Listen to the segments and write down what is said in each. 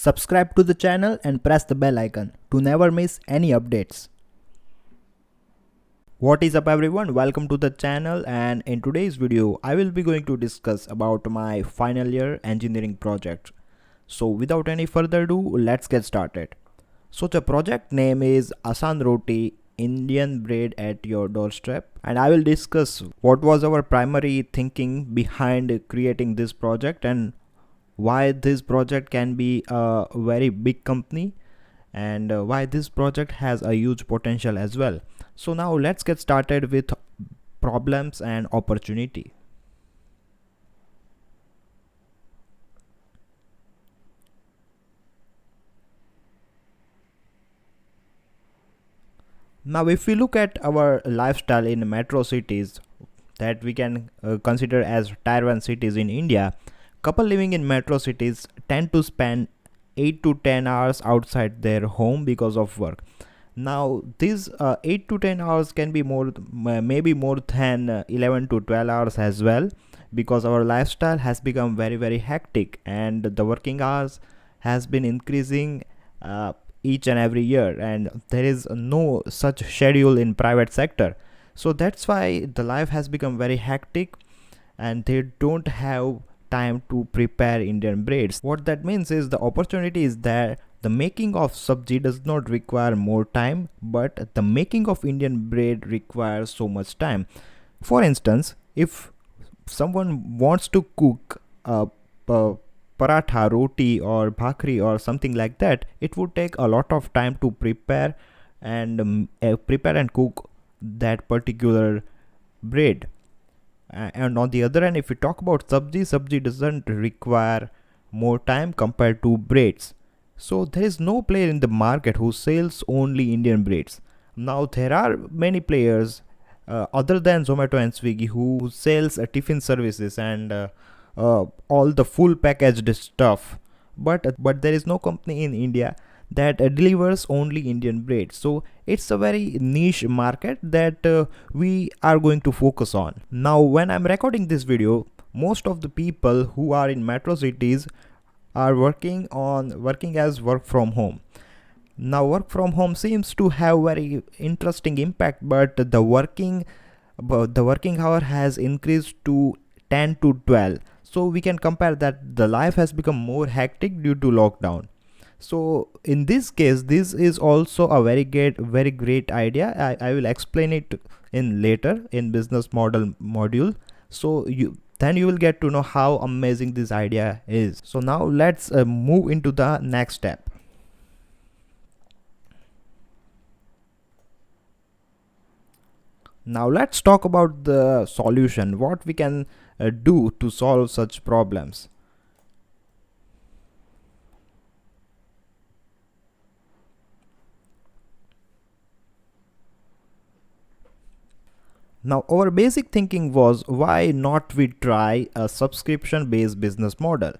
Subscribe to the channel and press the bell icon to never miss any updates. What is up everyone, welcome to the channel, and in today's video I will be going to discuss about my final year engineering project. So without any further ado, let's get started. So the project name is AASAN ROTI, Indian bread at your doorstep, and I will discuss what was our primary thinking behind creating this project and why this project can be a very big company and why this project has a huge potential as well. So now let's get started with problems and opportunity. Now if we look at our lifestyle in metro cities that we can consider as tier 1 cities in India, couple living in metro cities tend to spend 8 to 10 hours outside their home because of work. Now these 8 to 10 hours can be maybe more than 11 to 12 hours as well, because our lifestyle has become very hectic and the working hours has been increasing each and every year, and there is no such schedule in private sector. So that's why the life has become very hectic and they don't have time to prepare Indian breads. What that means is the opportunity is that the making of sabji does not require more time, but the making of Indian bread requires so much time. For instance, if someone wants to cook a paratha, roti or bhakhri or something like that, it would take a lot of time to prepare and cook that particular bread. And on the other hand, if we talk about sabji doesn't require more time compared to breads. So there is no player in the market who sells only Indian breads. Now there are many players other than Zomato and Swiggy who sells tiffin services and all the full packaged stuff, but there is no company in India that delivers only Indian bread. So it's a very niche market that we are going to focus on. Now when I'm recording this video, most of the people who are in metro cities are working as work from home. Now work from home seems to have very interesting impact, but the working hour has increased to 10 to 12. So we can compare that the life has become more hectic due to lockdown. So in this case, this is also a very great idea. I will explain it in later in business model module. So you will get to know how amazing this idea is. So now let's move into the next step. Now let's talk about the solution, what we can do to solve such problems. Now our basic thinking was, why not we try a subscription based business model,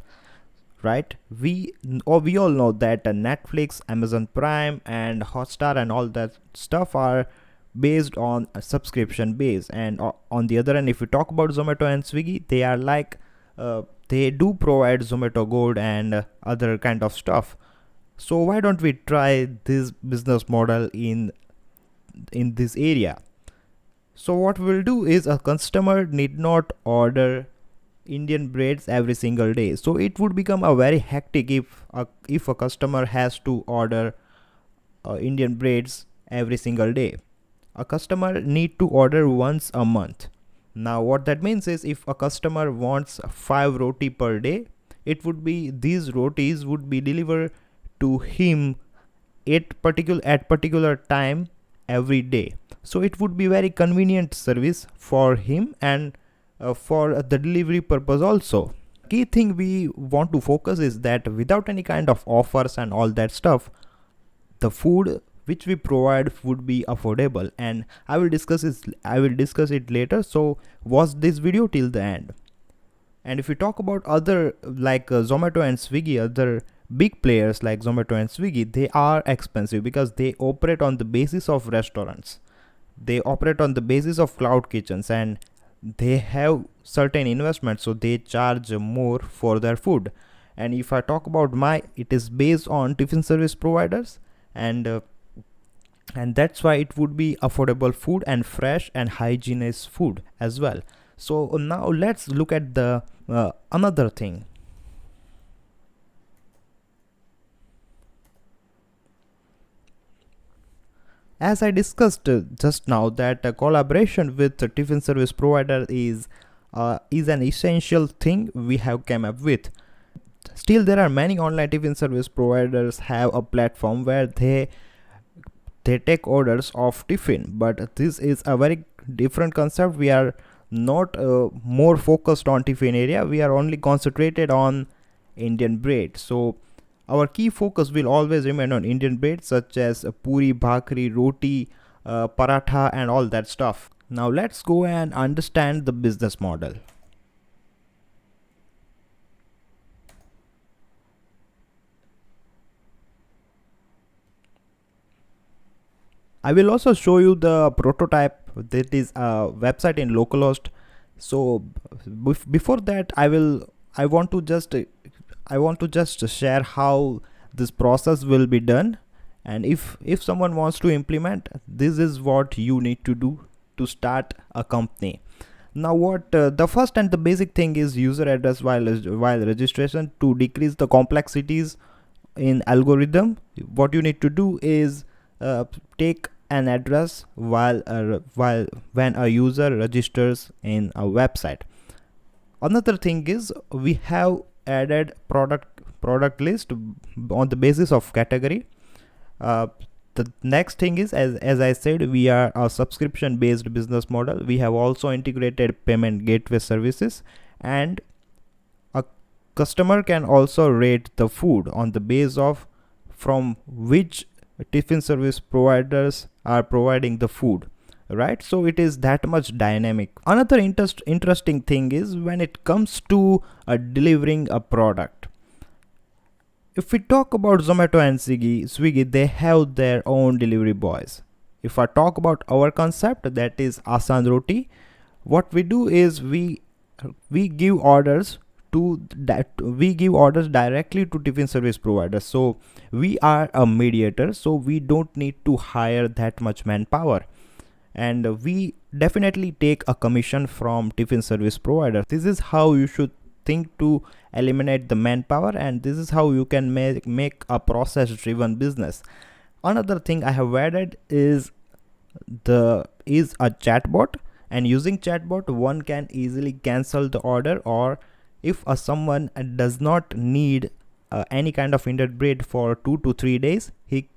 right? We all know that Netflix, Amazon Prime and Hotstar and all that stuff are based on a subscription base, and on the other hand, if we talk about Zomato and Swiggy, they are like they do provide Zomato Gold and other kind of stuff. So why don't we try this business model in this area? So what we'll do is, a customer need not order Indian breads every single day. So it would become a very hectic if a customer has to order Indian breads every single day. A customer need to order once a month. Now what that means is, if a customer wants 5 roti per day, these rotis would be delivered to him at particular time every day. So it would be very convenient service for him and for the delivery purpose also. Key thing we want to focus is that without any kind of offers and all that stuff, the food which we provide would be affordable, and I will discuss it later. So watch this video till the end. And if we talk about other like Zomato and Swiggy, other big players like Zomato and Swiggy, they are expensive because they operate on the basis of restaurants. They operate on the basis of cloud kitchens and they have certain investments, so they charge more for their food. And if I talk about it is based on tiffin service providers, and that's why it would be affordable food and fresh and hygienic food as well. So now let's look at the another thing. As I discussed just now, that collaboration with the tiffin service provider is an essential thing we have come up with. Still, there are many online tiffin service providers have a platform where they take orders of tiffin, but this is a very different concept. We are not more focused on tiffin area. We are only concentrated on Indian bread. So our key focus will always remain on Indian bread such as puri, bhakhri, roti, paratha and all that stuff. Now let's go and understand the business model. I will also show you the prototype, that is a website in localhost. So before that, I want to just share how this process will be done, and if someone wants to implement, this is what you need to do to start a company. Now what the first and the basic thing is user address while registration. To decrease the complexities in algorithm, what you need to do is take an address while when a user registers in a website. Another thing is we have added product list on the basis of category. The next thing is, as I said, we are a subscription based business model. We have also integrated payment gateway services, and a customer can also rate the food on the base of from which tiffin service providers are providing the food, right? So it is that much dynamic. Another interesting thing is when it comes to delivering a product. If we talk about Zomato and Swiggy, they have their own delivery boys. If I talk about our concept, that is AASAN Roti, what we do is we give orders directly to tiffin service providers. So we are a mediator, so we don't need to hire that much manpower, and we definitely take a commission from tiffin service provider. This is how you should think to eliminate the manpower, and this is how you can make a process driven business. Another thing I have added is a chatbot, and using chatbot one can easily cancel the order, or if someone does not need any kind of Indian bread for 2 to 3 days, he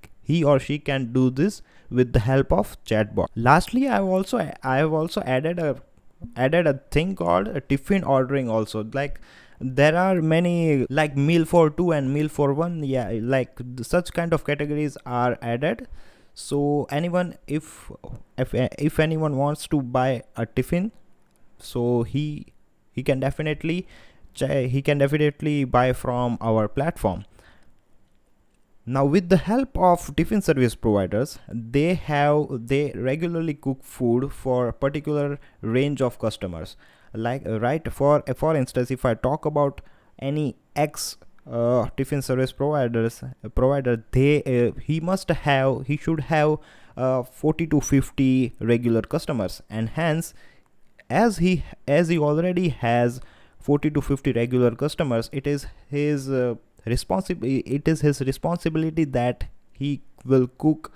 or she can do this with the help of chatbot. Lastly, I have also added a thing called a tiffin ordering also. Like there are many, like meal for two and meal for one, like such kind of categories are added. So anyone, if anyone wants to buy a tiffin, so he can definitely buy from our platform. Now with the help of tiffin service providers, they regularly cook food for a particular range of customers. Like right, for instance, if I talk about any tiffin service provider, he should have 40 to 50 regular customers, and hence as he already has 40 to 50 regular customers, it is his responsibility that he will cook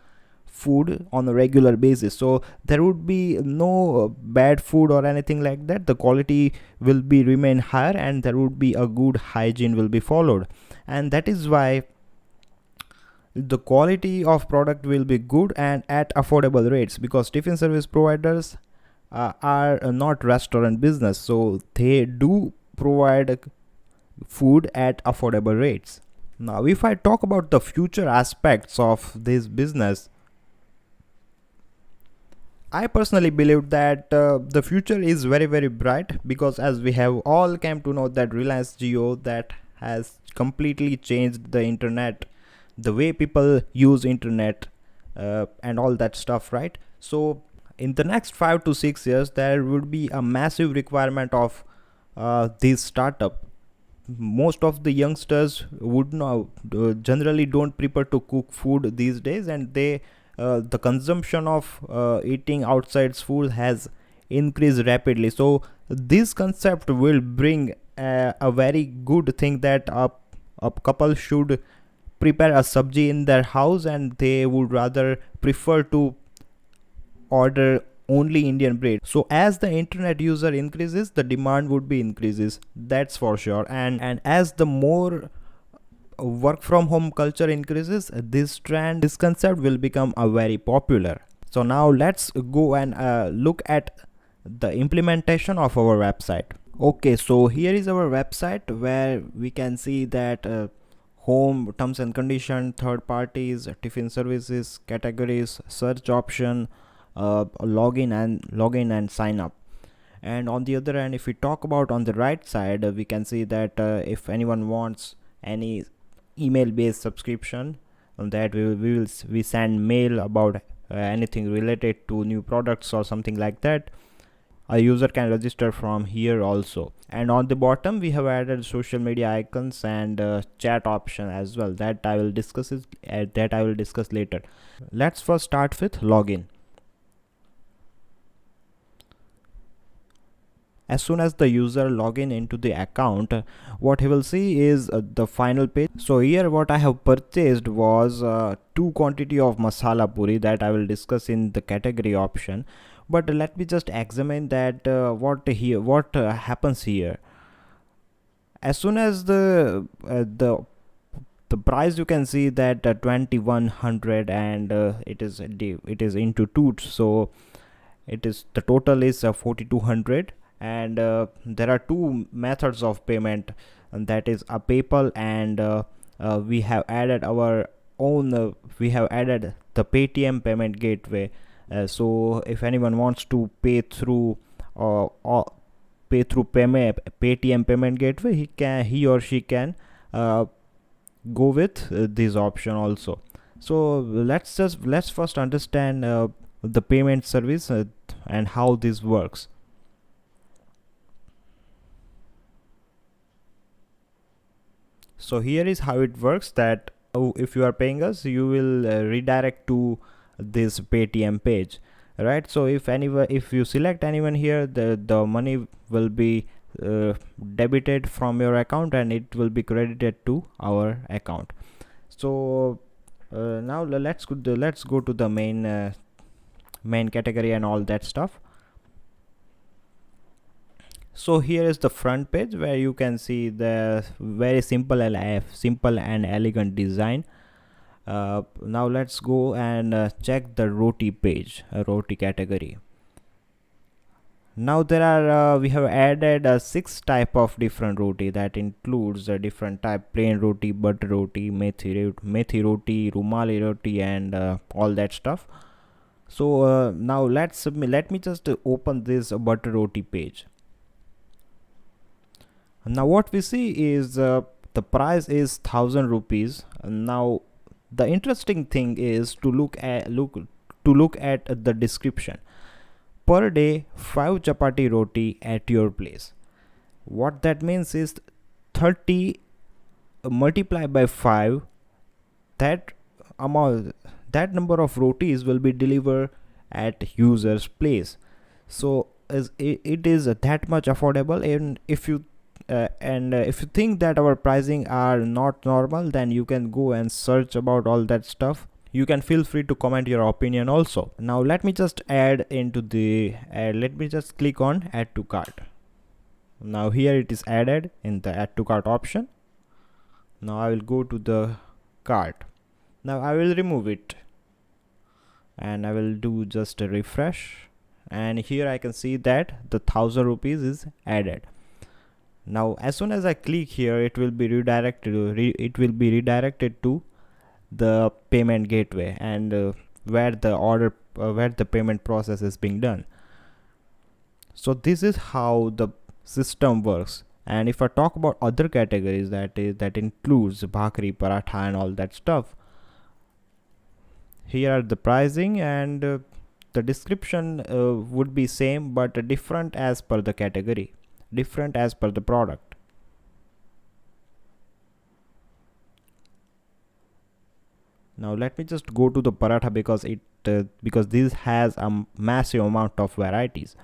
food on a regular basis. So there would be no bad food or anything like that. The quality will be remain higher, and there would be a good hygiene will be followed, and that is why the quality of product will be good and at affordable rates, because tiffin service providers are not restaurant business, so they do provide food at affordable rates. Now if I talk about the future aspects of this business, I personally believe that the future is very very bright, because as we have all come to know that Reliance Jio that has completely changed the internet, the way people use internet and all that stuff, right? So in the next 5 to 6 years there would be a massive requirement of this startup. most of the youngsters would not generally don't prepare to cook food these days, and the consumption of eating outside food has increased rapidly. So this concept will bring a very good thing that a couple should prepare a sabji in their house, and they would rather prefer to order only Indian bread. So as the internet user increases, the demand would be increases, that's for sure. And as the more work from home culture increases, this concept will become a very popular. So now let's go and look at the implementation of our website. Okay, so here is our website where we can see that home, terms and condition, third parties, tiffin services, categories, search option, login and sign up. And on the other hand, if we talk about on the right side, we can see that if anyone wants any email based subscription, that we send mail about anything related to new products or something like that, a user can register from here also. And on the bottom we have added social media icons and chat option as well, that I will discuss later. Let's first start with login. As soon as the user login into the account, what he will see is the final page. So here what I have purchased was 2 quantity of masala puri, that I will discuss in the category option. But let me just examine that what happens here. As soon as the price, you can see that 2100, and it is into two, so it is the total is 4200. And there are two methods of payment, and that is a PayPal, and we have added our own we have added the Paytm payment gateway. So if anyone wants to pay through Paytm payment gateway, he or she can go with this option also. So let's first understand the payment service and how this works. So here is how it works, that if you are paying us, you will redirect to this Paytm page, right? So if you select anyone here, the money will be debited from your account and it will be credited to our account. So now let's go to the main category and all that stuff. So here is the front page where you can see the very simple and elegant design. Now let's go and check the roti page, roti category. Now there are we have added 6 type of different roti, that includes a different type: plain roti, butter roti, methi roti, rumali roti, and all that stuff. So now let me just open this butter roti page. Now what we see is the price is 1000 rupees. Now the interesting thing is to look at the description. Per day 5 chapati roti at your place. What that means is 30 multiplied by 5, that number of rotis will be delivered at user's place. So it is that much affordable. And if you think that our pricing are not normal, then you can go and search about all that stuff. You can feel free to comment your opinion also. Now let me just let me just click on add to cart. Now here it is added in the add to cart option. Now I will go to the cart. Now I will remove it and I will do just a refresh, and here I can see that the 1000 rupees is added. Now as soon as I click here, it will be redirected to the payment gateway, and where the payment process is being done. So this is how the system works. And if I talk about other categories, that includes bhakri, paratha, and all that stuff, here are the pricing, and the description would be same but different as per the category, different as per the product. Now let me just go to the paratha because this has a massive amount of varieties.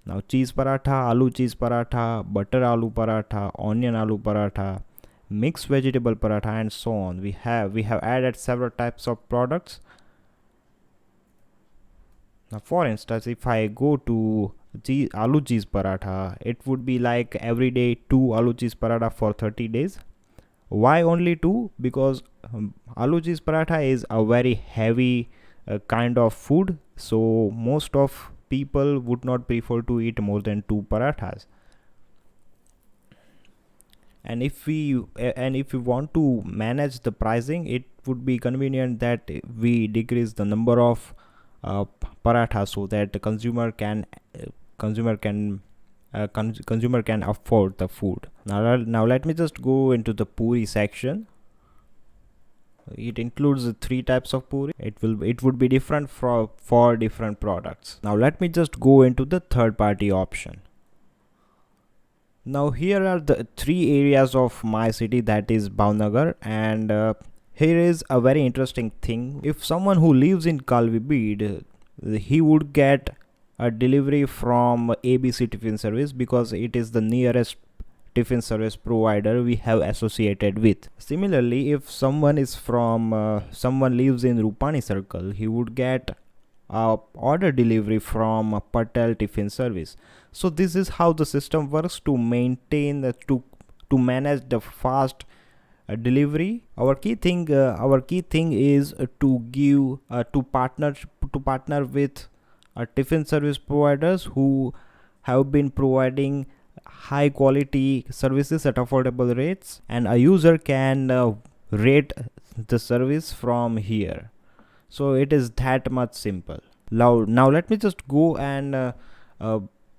Now cheese paratha, aloo cheese paratha, butter aloo paratha, onion aloo paratha, mixed vegetable paratha, and so on. We have added several types of products. Now for instance, if I go to aloo cheese paratha, it would be like every day 2 aloo cheese paratha for 30 days. Why only 2? Because aloo cheese paratha is a very heavy kind of food, so most of people would not prefer to eat more than 2 parathas. And if we want to manage the pricing, it would be convenient that we decrease the number of parathas so that the consumer can afford the food. Now let me just go into the puri section. It includes 3 types of puri. It would be different for different products. Now let me just go into the third party option. Now here are the 3 areas of my city, that is Bhavnagar, and here is a very interesting thing. If someone who lives in Kalvibid, he would get a delivery from ABC Tiffin Service because it is the nearest tiffin service provider we have associated with. Similarly, if someone lives in Rupani Circle, he would get order delivery from Patel Tiffin Service. So this is how the system works to maintain to manage the fast delivery. Our key thing is to give to partner with tiffin service providers who have been providing high quality services at affordable rates, and a user can rate the service from here. So it is that much simple. Now let me just go and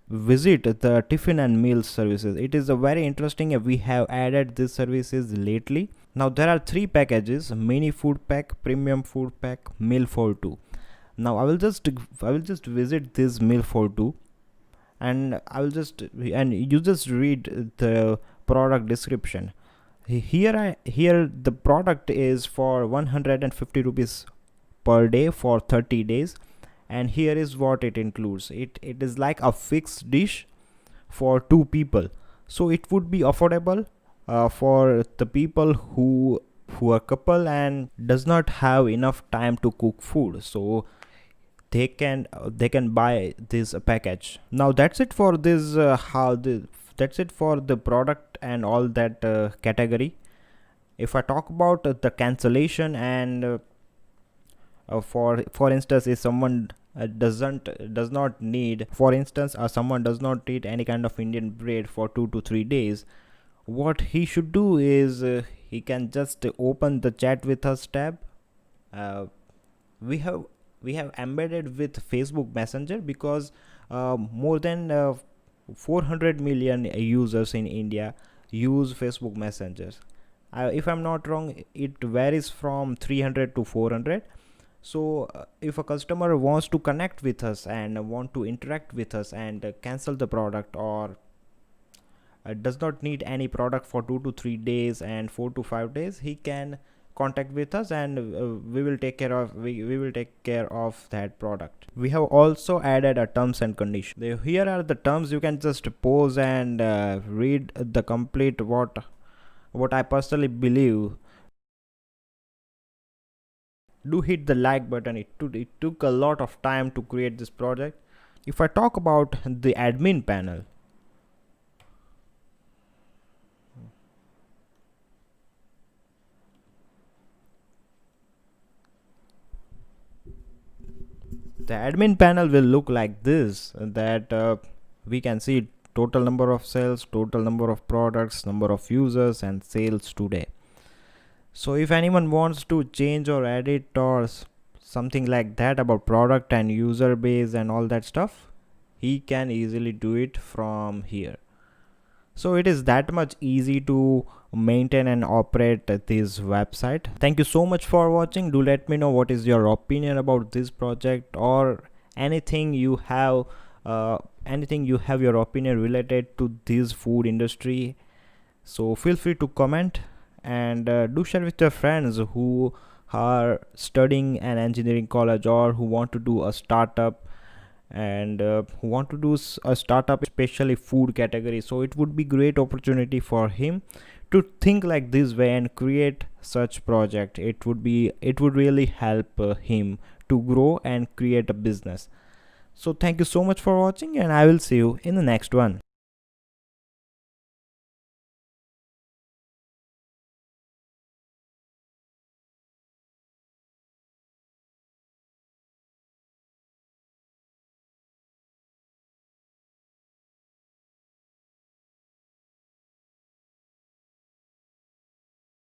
visit the tiffin and meal services. It is a very interesting. We have added these services lately. Now there are 3 packages: mini food pack, premium food pack, meal for 2. Now I will just visit this meal for 2, and you just read the product description. Here the product is for 150 rupees per day for 30 days, and here is what it includes. It is like a fixed dish for 2 people, so it would be affordable for the people who are couple and does not have enough time to cook food, so they can buy this package. Now that's it for this that's it for the product and all that category. If I talk about the cancellation and for instance, if someone does not need any kind of Indian bread for 2 to 3 days, what he should do is he can just open the chat with us tab. We have embedded with Facebook Messenger because more than 400 million users in India use Facebook Messenger. If I'm not wrong, it varies from 300 to 400. So if a customer wants to connect with us and want to interact with us and cancel the product, or does not need any product for 2 to 3 days and 4 to 5 days, he can contact with us, and we will take care of that product. We have also added a terms and conditions. Here are the terms. You can just pause and read the complete what I personally believe. Do hit the like button. It took a lot of time to create this project. If I talk about the admin panel, the admin panel will look like this, that we can see total number of sales, total number of products, number of users, and sales today. So if anyone wants to change or edit or something like that about product and user base and all that stuff, he can easily do it from here. So it is that much easy to maintain and operate this website. Thank you so much for watching. Do let me know what is your opinion about this project, or anything you have your opinion related to this food industry. So feel free to comment, and do share with your friends who are studying an engineering college or who want to do a startup, and who want to do a startup especially food category, so it would be great opportunity for him to think like this way and create such project. It would really help him to grow and create a business. So thank you so much for watching, and I will see you in the next one.